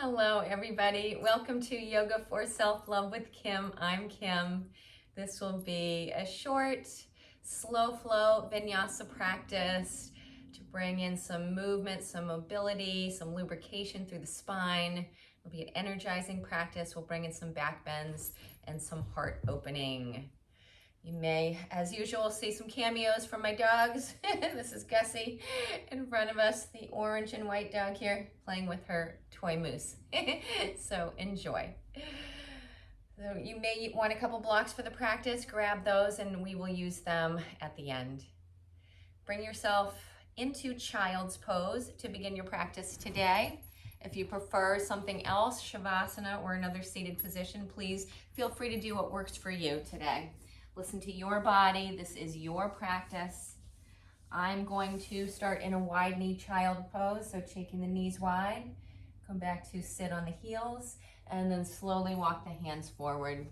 Hello, everybody. Welcome to Yoga for Self-Love with Kim. I'm Kim. This will be a short, slow flow Vinyasa practice to bring in some movement, some mobility, some lubrication through the spine. It'll be an energizing practice. We'll bring in some back bends and some heart opening. You may, as usual, see some cameos from my dogs. This is Gussie in front of us, the orange and white dog here, playing with her toy moose. So enjoy. So you may want a couple blocks for the practice. Grab those and we will use them at the end. Bring yourself into child's pose to begin your practice today. If you prefer something else, Shavasana or another seated position, please feel free to do what works for you today. Listen to your body. This is your practice. I'm going to start in a wide knee child pose, so taking the knees wide. Come back to sit on the heels, and then slowly walk the hands forward.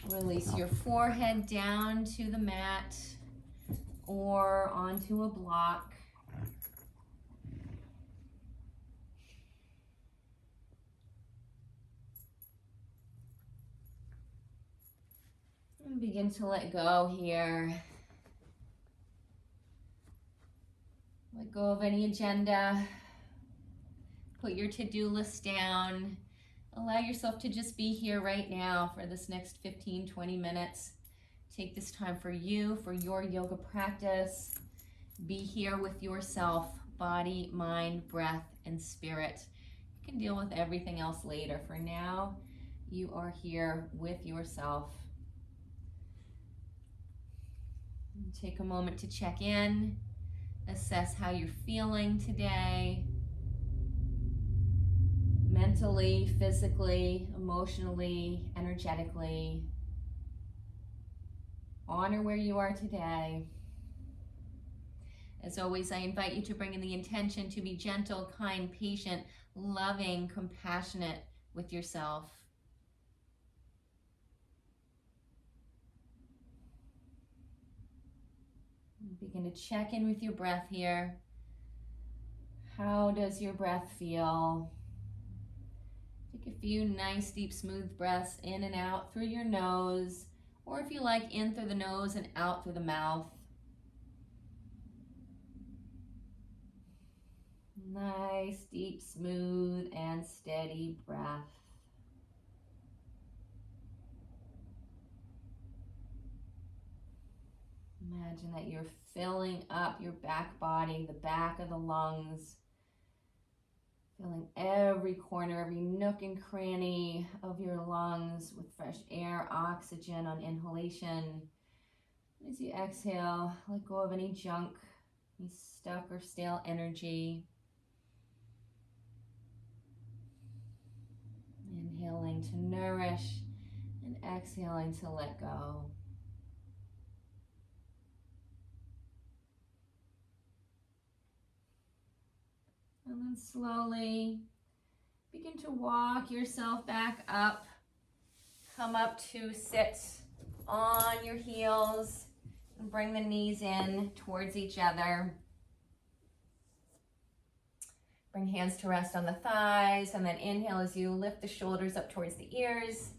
Release your forehead down to the mat or onto a block. And begin to let go here. Let go of any agenda. Put your to-do list down. Allow yourself to just be here right now for this next 15-20 minutes. Take this time for you, for your yoga practice. Be here with yourself, body, mind, breath, and spirit. You can deal with everything else later. For now, you are here with yourself. Take a moment to check in, assess how you're feeling today, mentally, physically, emotionally, energetically. Honor where you are today. As always, I invite you to bring in the intention to be gentle, kind, patient, loving, compassionate with yourself. Begin to check in with your breath here. How does your breath feel? Take a few nice, deep, smooth breaths in and out through your nose, or if you like, in through the nose and out through the mouth. Nice, deep, smooth, and steady breath. Imagine that you're filling up your back body, the back of the lungs, filling every corner, every nook and cranny of your lungs with fresh air, oxygen on inhalation. As you exhale, let go of any junk, any stuck or stale energy. Inhaling to nourish and exhaling to let go. And then slowly begin to walk yourself back up. Come up to sit on your heels and bring the knees in towards each other. Bring hands to rest on the thighs, and then inhale as you lift the shoulders up towards the ears.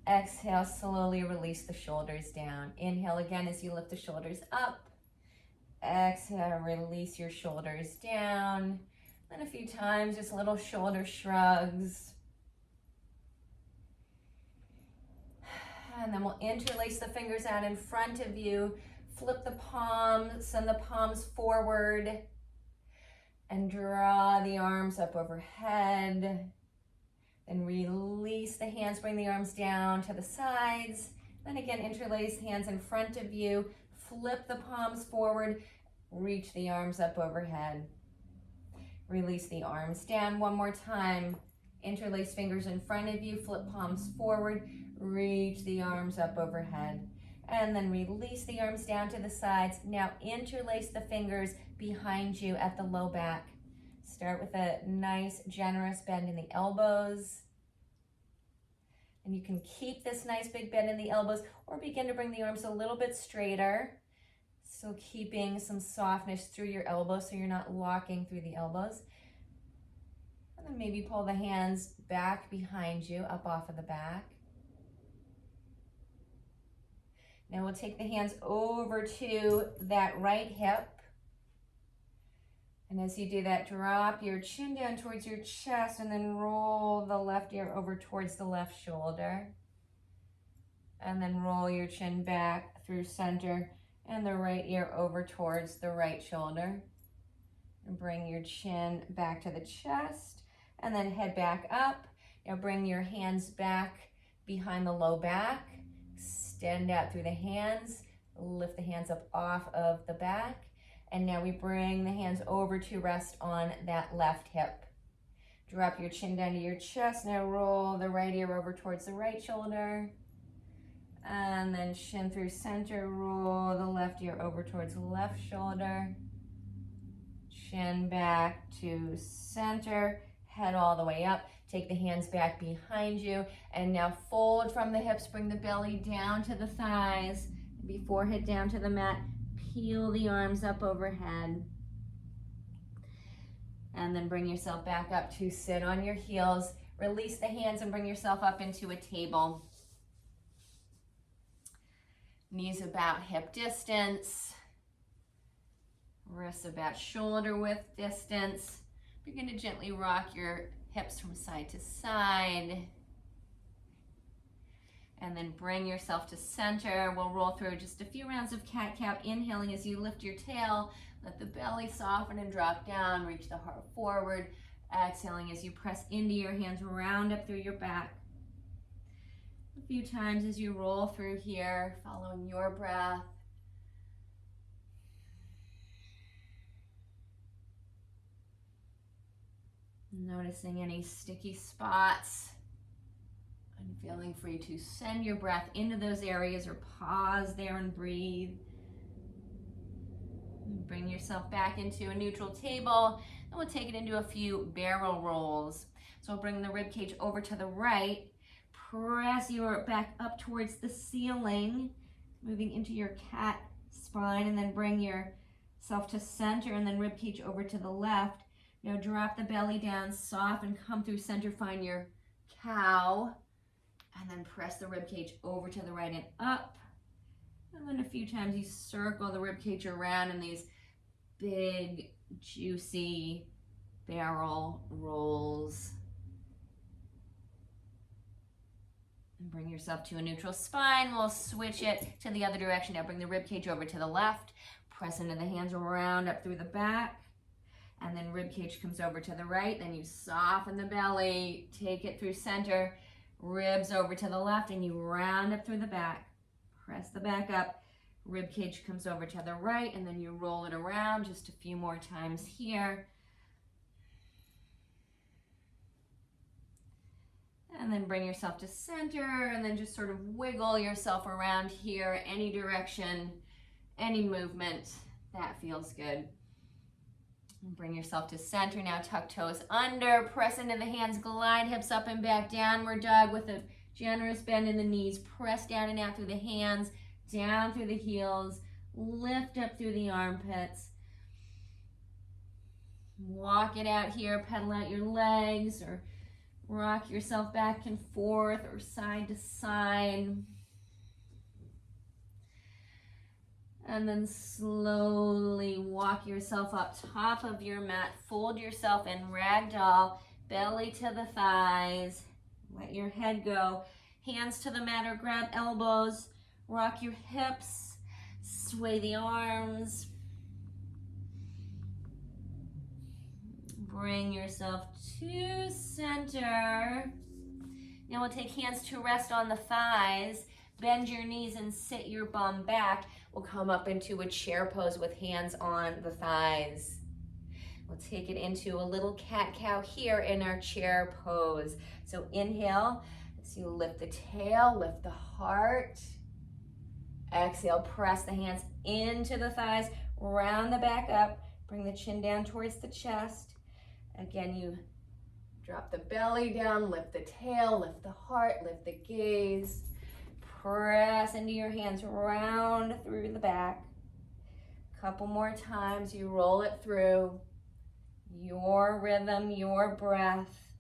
Exhale, slowly release the shoulders down. Inhale again as you lift the shoulders up. Exhale, release your shoulders down. Then a few times, just little shoulder shrugs. And then we'll interlace the fingers out in front of you. Flip the palms, send the palms forward. And draw the arms up overhead. Then release the hands, bring the arms down to the sides. Then again, interlace hands in front of you. Flip the palms forward. Reach the arms up overhead. Release the arms down one more time. Interlace fingers in front of you, flip palms forward, reach the arms up overhead. And then release the arms down to the sides. Now interlace the fingers behind you at the low back. Start with a nice, generous bend in the elbows. And you can keep this nice big bend in the elbows or begin to bring the arms a little bit straighter. So keeping some softness through your elbows so you're not locking through the elbows. And then maybe pull the hands back behind you, up off of the back. Now we'll take the hands over to that right hip. And as you do that, drop your chin down towards your chest and then roll the left ear over towards the left shoulder. And then roll your chin back through center and the right ear over towards the right shoulder. And bring your chin back to the chest and then head back up. Now bring your hands back behind the low back. Extend out through the hands. Lift the hands up off of the back. And now we bring the hands over to rest on that left hip. Drop your chin down to your chest. Now roll the right ear over towards the right shoulder. And then chin through center. Roll the left ear over towards the left shoulder. Chin back to center. Head all the way up. Take the hands back behind you. And now fold from the hips. Bring the belly down to the thighs. Before head down to the mat. Peel the arms up overhead. And then bring yourself back up to sit on your heels. Release the hands and bring yourself up into a table. Knees about hip distance. Wrists about shoulder width distance. Begin to gently rock your hips from side to side. And then bring yourself to center. We'll roll through just a few rounds of cat-cow, inhaling as you lift your tail. Let the belly soften and drop down. Reach the heart forward. Exhaling as you press into your hands, round up through your back. A few times as you roll through here, following your breath. Noticing any sticky spots. And feeling free to send your breath into those areas or pause there and breathe. And bring yourself back into a neutral table. And we'll take it into a few barrel rolls. So we'll bring the rib cage over to the right. Press your back up towards the ceiling. Moving into your cat spine. And then bring yourself to center. And then rib cage over to the left. Now drop the belly down, soften, come through center, find your cow. And then press the ribcage over to the right and up. And then a few times you circle the ribcage around in these big, juicy barrel rolls. And bring yourself to a neutral spine. We'll switch it to the other direction. Now bring the ribcage over to the left. Press into the hands around up through the back. And then ribcage comes over to the right. Then you soften the belly. Take it through center. Ribs over to the left and you round up through the back. Press the back up. Rib cage comes over to the right and then you roll it around just a few more times here. And then bring yourself to center and then just sort of wiggle yourself around here, any direction, any movement. That feels good. Bring yourself to center. Now tuck toes under, press into the hands, glide hips up and back, downward dog with a generous bend in the knees. Press down and out through the hands, down through the heels, lift up through the armpits. Walk it out here, pedal out your legs or rock yourself back and forth or side to side. And then slowly walk yourself up top of your mat. Fold yourself in ragdoll, belly to the thighs. Let your head go. Hands to the mat or grab elbows. Rock your hips. Sway the arms. Bring yourself to center. Now we'll take hands to rest on the thighs. Bend your knees and sit your bum back. We'll come up into a chair pose with hands on the thighs. We'll take it into a little cat-cow here in our chair pose. So inhale, as you lift the tail, lift the heart. Exhale, press the hands into the thighs, round the back up, bring the chin down towards the chest. Again, you drop the belly down, lift the tail, lift the heart, lift the gaze. Press into your hands, round through the back. Couple more times, you roll it through. your rhythm, your breath.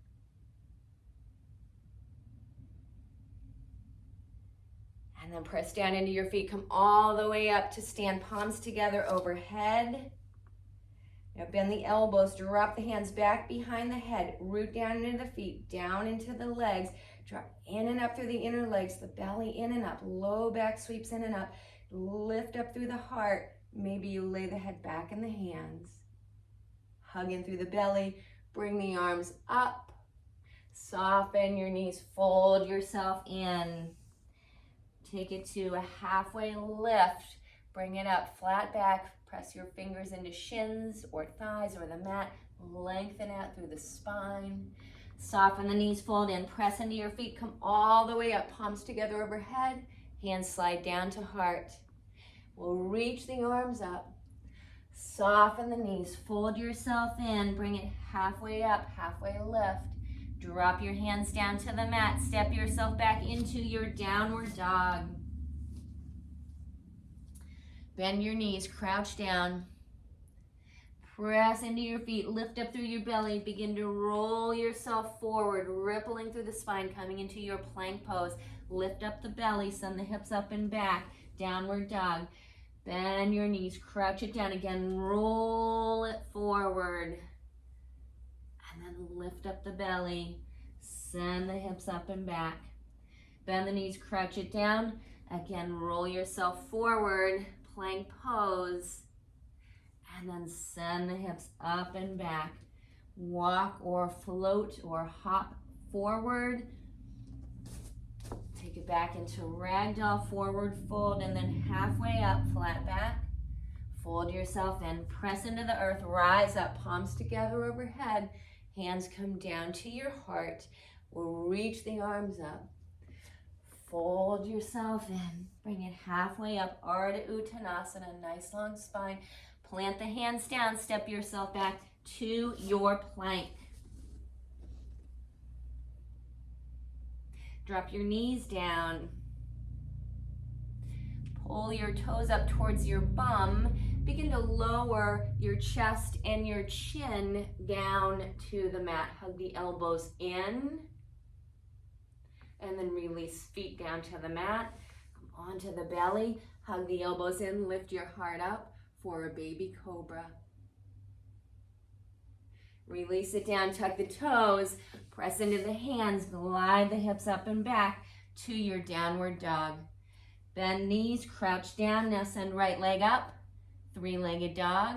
And then press down into your feet. Come all the way up to stand, palms together overhead. Now bend the elbows, drop the hands back behind the head, root down into the feet, down into the legs, drop in and up through the inner legs, the belly in and up, low back sweeps in and up, lift up through the heart. Maybe you lay the head back in the hands, hug in through the belly, bring the arms up, soften your knees, fold yourself in, take it to a halfway lift, bring it up, flat back. Press your fingers into shins or thighs or the mat. Lengthen out through the spine. Soften the knees, fold in. Press into your feet. Come all the way up. Palms together overhead. Hands slide down to heart. We'll reach the arms up. Soften the knees. Fold yourself in. Bring it halfway up, halfway lift. Drop your hands down to the mat. Step yourself back into your downward dog. Bend your knees, crouch down. Press into your feet, lift up through your belly. Begin to roll yourself forward, rippling through the spine, coming into your plank pose. Lift up the belly, send the hips up and back. Downward dog. Bend your knees, crouch it down again, roll it forward. And then lift up the belly, send the hips up and back. Bend the knees, crouch it down. Again, roll yourself forward. Plank pose, and then send the hips up and back. Walk or float or hop forward. Take it back into ragdoll, forward fold, and then halfway up, flat back. Fold yourself in, press into the earth, rise up, palms together overhead. Hands come down to your heart. We'll reach the arms up. Fold yourself in, bring it halfway up, Ardha Uttanasana, nice long spine. Plant the hands down, step yourself back to your plank. Drop your knees down. Pull your toes up towards your bum. Begin to lower your chest and your chin down to the mat. Hug the elbows in. And then release feet down to the mat. Come onto the belly. Hug the elbows in. Lift your heart up for a baby cobra. Release it down. Tuck the toes. Press into the hands. Glide the hips up and back to your downward dog. Bend knees. Crouch down. Now send right leg up. Three-legged dog.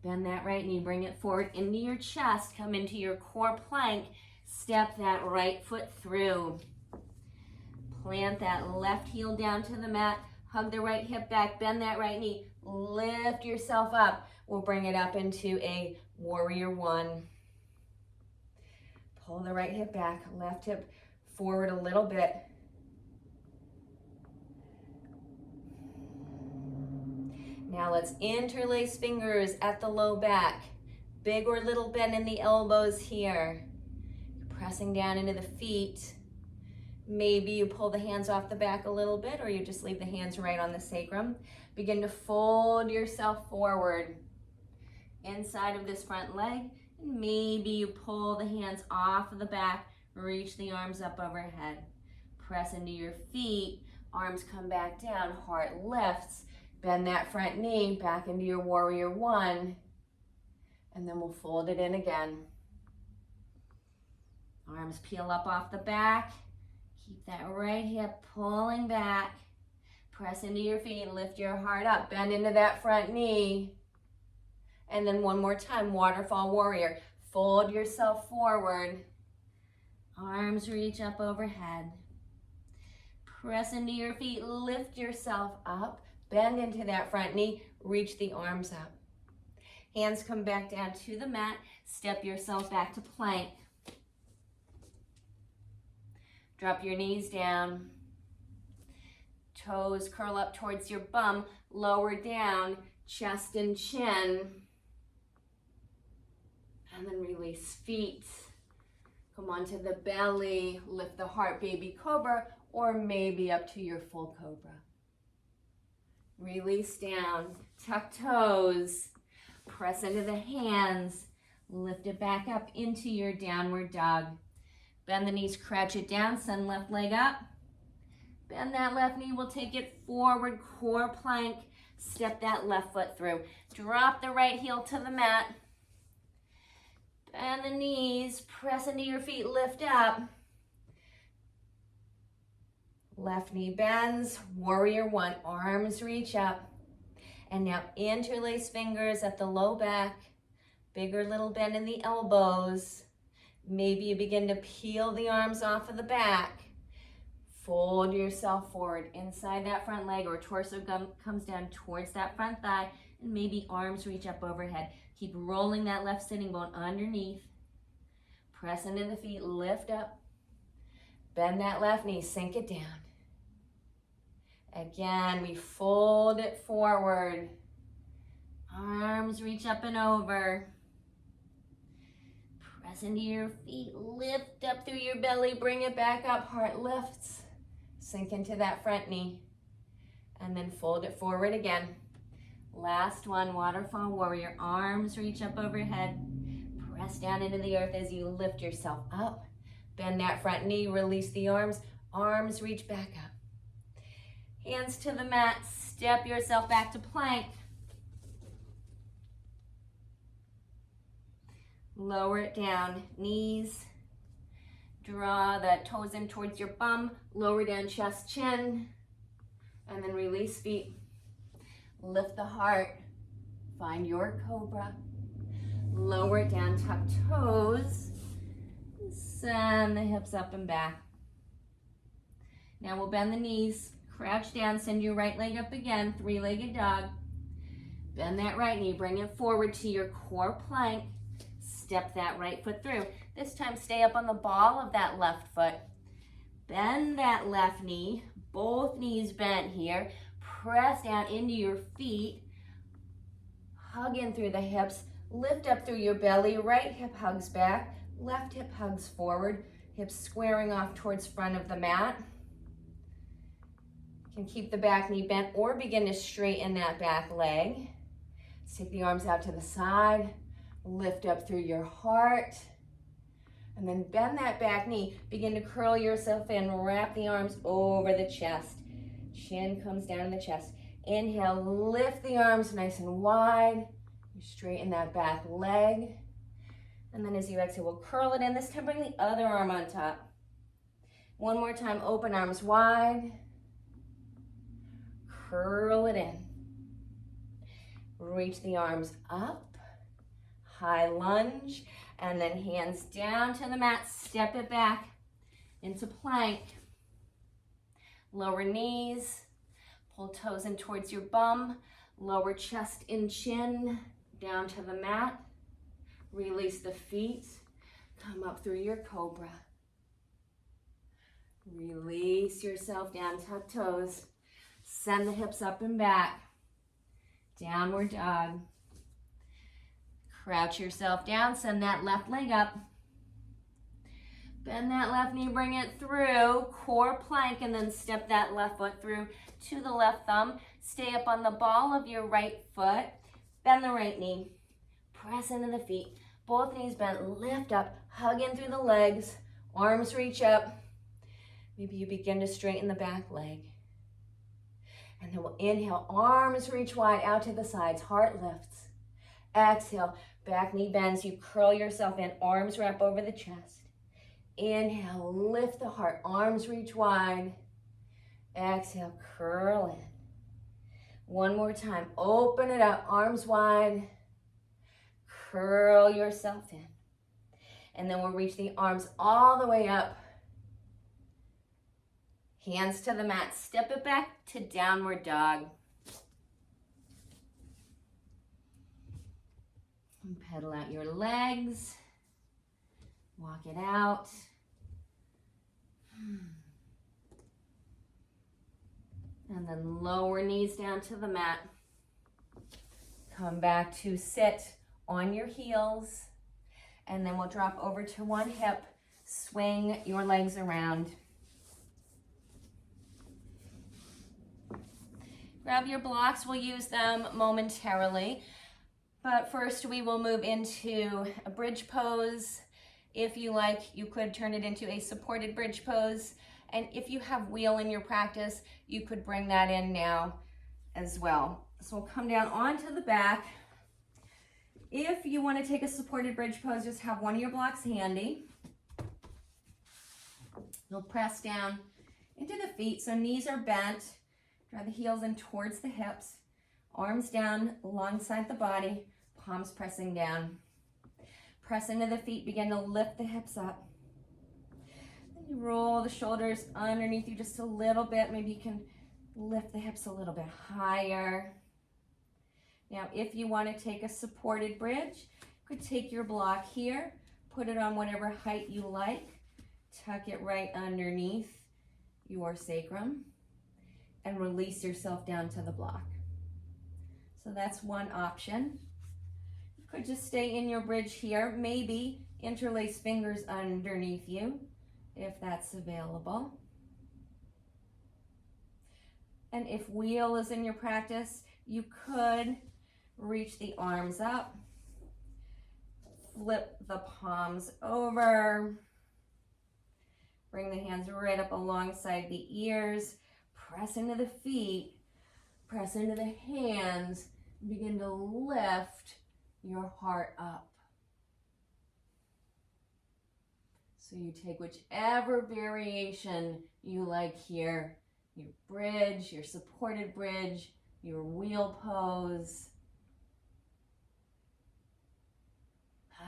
Bend that right knee. Bring it forward into your chest. Come into your core plank. Step that right foot through. Plant that left heel down to the mat. Hug the right hip back. Bend that right knee. Lift yourself up. We'll bring it up into a warrior one. Pull the right hip back. Left hip forward a little bit. Now let's interlace fingers at the low back. Big or little bend in the elbows here. Pressing down into the feet. Maybe you pull the hands off the back a little bit, or you just leave the hands right on the sacrum. Begin to fold yourself forward inside of this front leg. And maybe you pull the hands off of the back, reach the arms up overhead. Press into your feet, arms come back down, heart lifts. Bend that front knee back into your warrior one. And then we'll fold it in again. Arms peel up off the back. Keep that right hip pulling back. Press into your feet, lift your heart up, bend into that front knee. And then one more time, Waterfall Warrior. Fold yourself forward. Arms reach up overhead. Press into your feet, lift yourself up, bend into that front knee, reach the arms up. Hands come back down to the mat, step yourself back to plank. Drop your knees down. Toes curl up towards your bum, lower down, chest and chin. And then release feet. Come onto the belly, lift the heart, baby cobra, or maybe up to your full cobra. Release down, tuck toes, press into the hands, Lift it back up into your downward dog. Bend the knees, crouch it down, send left leg up. Bend that left knee, we'll take it forward, core plank. Step that left foot through. Drop the right heel to the mat. Bend the knees, press into your feet, lift up. Left knee bends, warrior one, arms reach up. And now interlace fingers at the low back, bigger little bend in the elbows. Maybe you begin to peel the arms off of the back. Fold yourself forward inside that front leg, or torso comes down towards that front thigh, and maybe arms reach up overhead. Keep rolling that left sitting bone underneath. Press into the feet, lift up. Bend that left knee, sink it down. Again, we fold it forward. Arms reach up and over. Press into your feet, lift up through your belly, bring it back up, heart lifts. Sink into that front knee. And then fold it forward again. Last one, Waterfall Warrior. Arms reach up overhead. Press down into the earth as you lift yourself up. Bend that front knee, release the arms. Arms reach back up. Hands to the mat, step yourself back to plank. Lower it down, knees. Draw the toes in towards your bum, lower down chest, chin, and then release feet. Lift the heart, find your Cobra. Lower it down, tuck toes. Send the hips up and back. Now we'll bend the knees. Crouch down, send your right leg up again, three-legged dog. Bend that right knee, bring it forward to your core plank. Step that right foot through. This time stay up on the ball of that left foot. Bend that left knee, both knees bent here. Press down into your feet. Hug in through the hips. Lift up through your belly. Right hip hugs back, left hip hugs forward. Hips squaring off towards front of the mat. You can keep the back knee bent or begin to straighten that back leg. Take the arms out to the side. Lift up through your heart. And then bend that back knee. Begin to curl yourself in. Wrap the arms over the chest. Chin comes down in the chest. Inhale, lift the arms nice and wide. You straighten that back leg. And then as you exhale, we'll curl it in. This time, bring the other arm on top. One more time, open arms wide. Curl it in. Reach the arms up. High lunge. And then hands down to the mat. Step it back into plank. Lower knees. Pull toes in towards your bum. Lower chest and chin. Down to the mat. Release the feet. Come up through your Cobra. Release yourself down, tuck toes. Send the hips up and back. Downward dog. Crouch yourself down, send that left leg up. Bend that left knee, bring it through, core plank, and then step that left foot through to the left thumb. Stay up on the ball of your right foot. Bend the right knee. Press into the feet. Both knees bent, lift up, hug in through the legs. Arms reach up. Maybe you begin to straighten the back leg. And then we'll inhale, arms reach wide out to the sides, heart lifts. Exhale, back knee bends, you curl yourself in, arms wrap over the chest. Inhale, lift the heart, arms reach wide. Exhale, curl in. One more time, open it up, arms wide. Curl yourself in. And then we'll reach the arms all the way up. Hands to the mat, step it back to downward dog. And pedal out your legs. Walk it out. And then lower knees down to the mat. Come back to sit on your heels. And then we'll drop over to one hip. Swing your legs around. Grab your blocks, we'll use them momentarily. But first we will move into a bridge pose. If you like, you could turn it into a supported bridge pose. And if you have wheel in your practice, you could bring that in now as well. So we'll come down onto the back. If you want to take a supported bridge pose, just have one of your blocks handy. You'll press down into the feet, so knees are bent. Draw the heels in towards the hips. Arms down alongside the body, palms pressing down. Press into the feet, begin to lift the hips up. Then you roll the shoulders underneath you just a little bit. Maybe you can lift the hips a little bit higher. Now, if you want to take a supported bridge, you could take your block here, put it on whatever height you like, tuck it right underneath your sacrum, and release yourself down to the block. So that's one option. You could just stay in your bridge here, maybe interlace fingers underneath you, if that's available. And if wheel is in your practice, you could reach the arms up, flip the palms over, bring the hands right up alongside the ears, press into the feet, press into the hands, begin to lift your heart up. So you take whichever variation you like here, your bridge, your supported bridge, your wheel pose.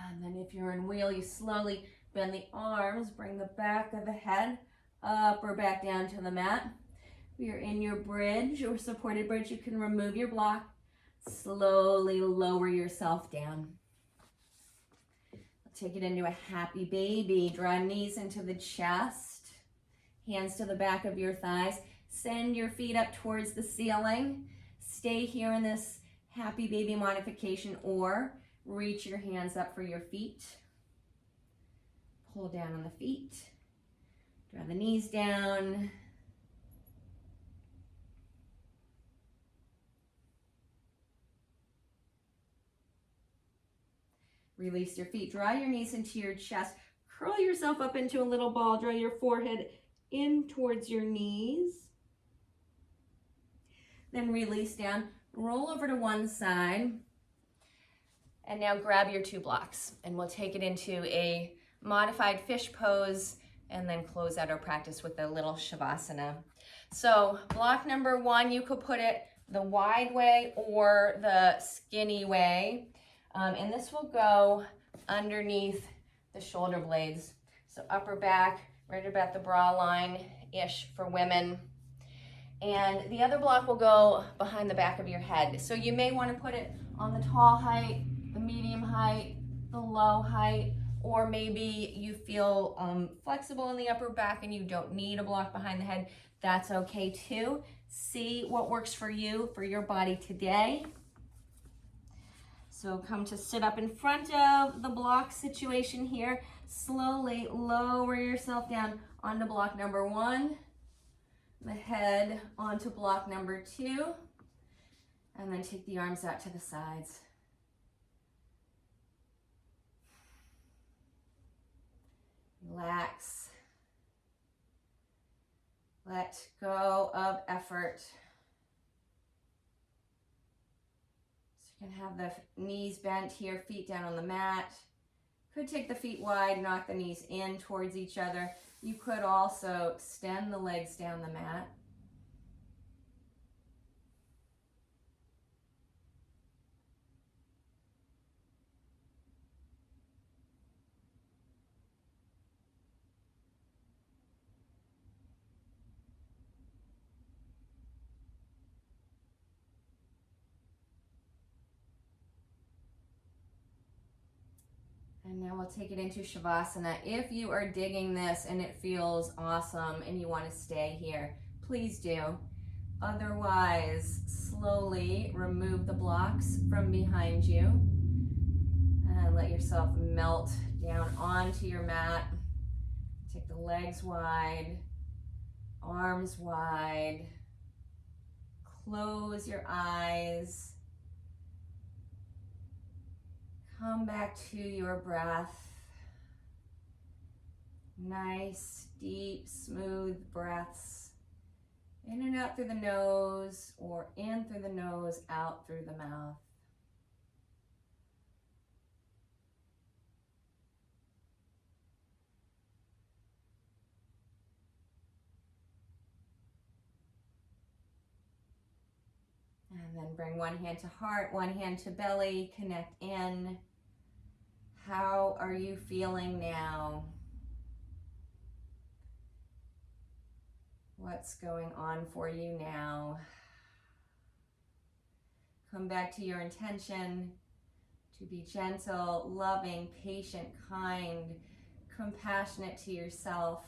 And then if you're in wheel, you slowly bend the arms, bring the back of the head up or back down to the mat. If you're in your bridge or supported bridge, you can remove your block, slowly lower yourself down. Take it into a happy baby. Draw knees into the chest, hands to the back of your thighs. Send your feet up towards the ceiling. Stay here in this happy baby modification, or reach your hands up for your feet. Pull down on the feet. Draw the knees down. Release your feet. Draw your knees into your chest. Curl yourself up into a little ball. Draw your forehead in towards your knees. Then release down. Roll over to one side. And now grab your two blocks. And we'll take it into a modified fish pose and then close out our practice with a little Shavasana. So block number one, you could put it the wide way or the skinny way. And this will go underneath the shoulder blades. So upper back, right about the bra line-ish for women. And the other block will go behind the back of your head. So you may want to put it on the tall height, the medium height, the low height, or maybe you feel flexible in the upper back and you don't need a block behind the head. That's okay too. See what works for you, for your body today. So come to sit up in front of the block situation here. Slowly lower yourself down onto block number one, the head onto block number two, and then take the arms out to the sides. Relax. Let go of effort. So you can have the knees bent here, feet down on the mat. Could take the feet wide, knock the knees in towards each other. You could also extend the legs down the mat. And now we'll take it into Shavasana. If you are digging this and it feels awesome and you want to stay here, please do. Otherwise, slowly remove the blocks from behind you and let yourself melt down onto your mat. Take the legs wide, arms wide. Close your eyes. Come back to your breath. Nice, deep, smooth breaths. In and out through the nose, or in through the nose, out through the mouth. And then bring one hand to heart, one hand to belly, connect in. How are you feeling now? What's going on for you now? Come back to your intention to be gentle, loving, patient, kind, compassionate to yourself.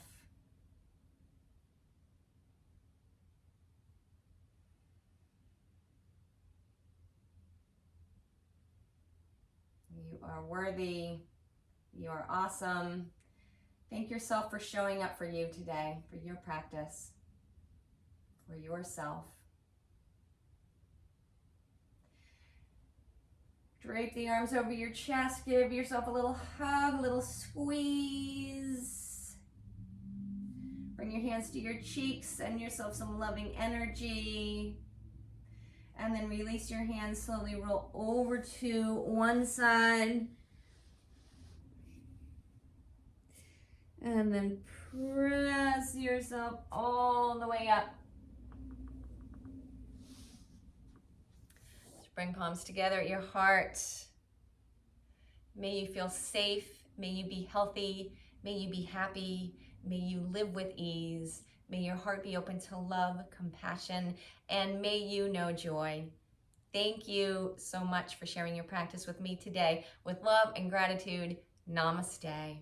You are worthy. You are awesome. Thank yourself for showing up for you today, for your practice, for yourself. Drape the arms over your chest. Give yourself a little hug, a little squeeze. Bring your hands to your cheeks. Send yourself some loving energy. And then release your hands, slowly roll over to one side. And then press yourself all the way up. Bring palms together at your heart. May you feel safe. May you be healthy. May you be happy. May you live with ease. May your heart be open to love, compassion, and may you know joy. Thank you so much for sharing your practice with me today. With love and gratitude, namaste.